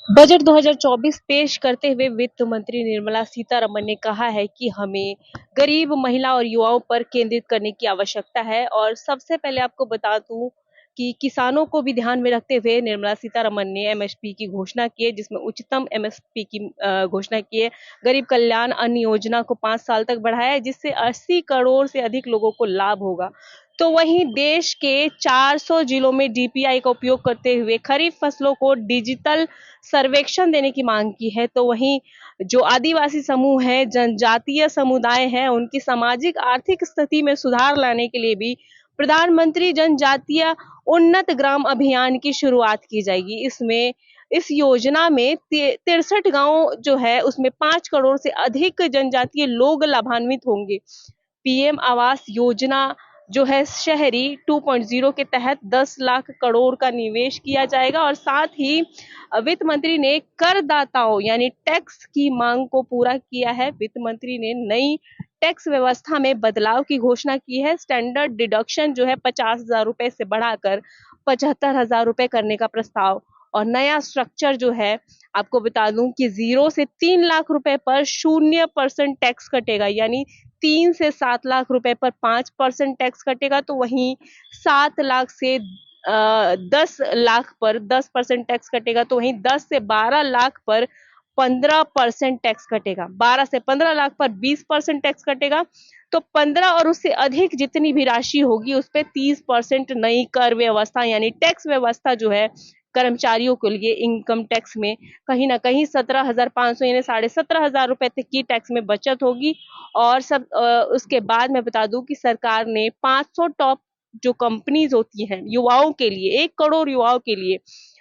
Budget 2024 पेश करते हुए वित्त मंत्री निर्मला सीतारमण ने कहा है कि हमें गरीब महिला और युवाओं पर केंद्रित करने की आवश्यकता है। और सबसे पहले आपको बता दूं कि किसानों को भी ध्यान में रखते हुए निर्मला सीतारमण ने एमएसपी की घोषणा की है, जिसमें उच्चतम एमएसपी की घोषणा की है। गरीब कल्याण अन्न योजना को 5 साल तक बढ़ाया है, जिससे 80 करोड़ से अधिक लोगों को लाभ होगा। तो वहीं देश के 400 जिलों में डीपीआई का उपयोग करते हुए खरीफ फसलों को डिजिटल सर्वेक्षण देने की मांग की है। तो वहीं जो आदिवासी समूह है, जनजातीय समुदाय है, उनकी सामाजिक आर्थिक स्थिति में सुधार लाने के लिए भी प्रधानमंत्री जनजातीय उन्नत ग्राम अभियान की शुरुआत की जाएगी। इस योजना में 63 गांव जो है उसमें 5 करोड़ से अधिक जनजातीय लोग लाभान्वित होंगे। पीएम आवास योजना जो है शहरी 2.0 के तहत 10 लाख करोड़ का निवेश किया जाएगा। और साथ ही वित्त मंत्री ने करदाताओं यानी टैक्स की मांग को पूरा किया है। वित्त मंत्री ने नई टैक्स व्यवस्था में बदलाव की घोषणा की है। स्टैंडर्ड डिडक्शन जो है 50,000 रुपए से बढ़ाकर 75,000 रुपए करने का प्रस्ताव। और नया स्ट्रक्चर जो है आपको बता दूं कि 0 से 3 लाख रुपए पर 0% टैक्स कटेगा, यानी 3 से 7 लाख रुपए पर 5% टैक्स कटेगा। तो वहीं 7 लाख से 10 लाख पर 10% टैक्स कटेगा। तो वहीं 10 से 12 लाख पर 15% टैक्स कटेगा। 12 से 15 लाख पर 20% टैक्स कटेगा। तो 15 और उससे अधिक जितनी भी राशि होगी उस पर 30% नई कर व्यवस्था यानी टैक्स व्यवस्था जो है कर्मचारियों के लिए इनकम टैक्स में कहीं ना कहीं 17,500 यानी 17,500 रुपए तक की टैक्स में बचत होगी। और उसके बाद मैं बता दूं कि सरकार ने 500 टॉप जो कंपनीज होती हैं युवाओं के लिए, 1 करोड़ युवाओं के लिए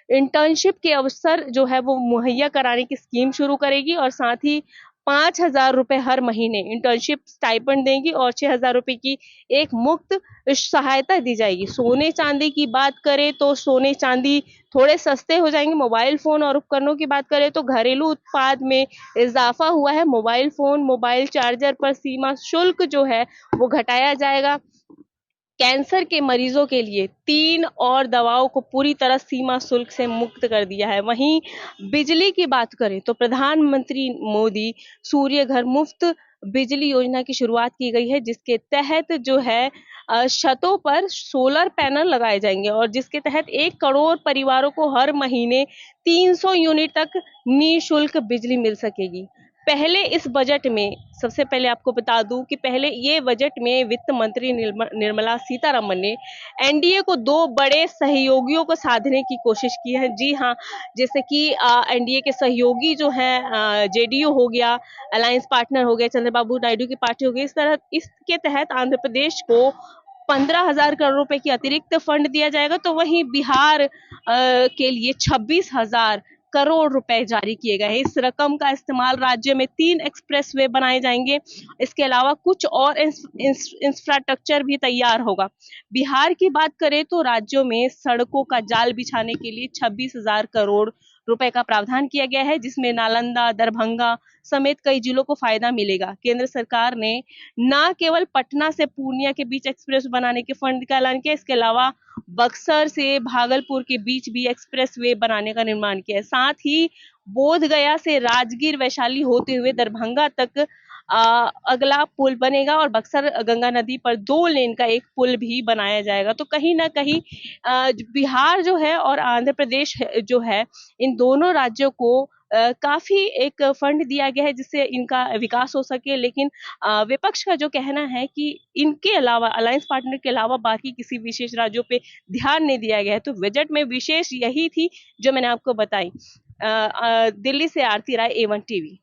इंटर्नशिप के अवसर जो है वो मुहैया कराने की स्कीम शुरू करेगी। और साथ ही 5,000 रुपए हर महीने इंटर्नशिप स्टाइपेंड देंगी और 6,000 रुपए की एक मुफ्त सहायता दी जाएगी। सोने चांदी की बात करें तो सोने चांदी थोड़े सस्ते हो जाएंगे। मोबाइल फोन और उपकरणों की बात करें तो घरेलू उत्पाद में इजाफा हुआ है। मोबाइल फोन, मोबाइल चार्जर पर सीमा शुल्क जो है वो घटाया जाएगा। कैंसर के मरीजों के लिए 3 और दवाओं को पूरी तरह सीमा शुल्क से मुक्त कर दिया है। वहीं बिजली की बात करें तो प्रधानमंत्री मोदी सूर्य घर मुफ्त बिजली योजना की शुरुआत की गई है, जिसके तहत जो है छतों पर सोलर पैनल लगाए जाएंगे और जिसके तहत 1 करोड़ परिवारों को हर महीने 300 यूनिट तक निःशुल्क बिजली मिल सकेगी। पहले इस बजट में सबसे पहले आपको बता दूं कि पहले ये बजट में वित्त मंत्री निर्मला सीतारमण ने एनडीए को 2 बड़े सहयोगियों को साधने की कोशिश की है। जी हाँ, जैसे कि एनडीए के सहयोगी जो है जेडीयू हो गया, अलायंस पार्टनर हो गया, चंद्रबाबू नायडू की पार्टी हो गई। इसके तहत आंध्र प्रदेश को 15,000 करोड़ रुपए की अतिरिक्त फंड दिया जाएगा। तो वहीं बिहार के लिए 26,000 करोड़ रुपए जारी किए गए हैं। इस रकम का इस्तेमाल राज्य में 3 एक्सप्रेसवे बनाए जाएंगे। इसके अलावा कुछ और इंफ्रास्ट्रक्चर भी तैयार होगा। बिहार की बात करें तो राज्यों में सड़कों का जाल बिछाने के लिए 26,000 करोड़ रुपए का प्रावधान किया गया है, जिसमें नालंदा, दरभंगा समेत कई जिलों को फायदा मिलेगा। केंद्र सरकार ने न केवल पटना से पूर्णिया के बीच एक्सप्रेस बनाने के फंड का ऐलान किया, इसके अलावा बक्सर से भागलपुर के बीच भी एक्सप्रेसवे बनाने का निर्माण किया है। साथ ही बोध गया से राजगीर वैशाली होते हुए दरभंगा तक अगला पुल बनेगा और बक्सर गंगा नदी पर 2 लेन का एक पुल भी बनाया जाएगा। तो कहीं ना कहीं बिहार जो है और आंध्र प्रदेश जो है, इन दोनों राज्यों को काफी एक फंड दिया गया है जिससे इनका विकास हो सके। लेकिन विपक्ष का जो कहना है कि इनके अलावा अलायंस पार्टनर के अलावा बाकी किसी विशेष राज्यों पे ध्यान नहीं दिया गया है। तो बजट में विशेष यही थी जो मैंने आपको बताई। दिल्ली से आरती राय, A1 टीवी।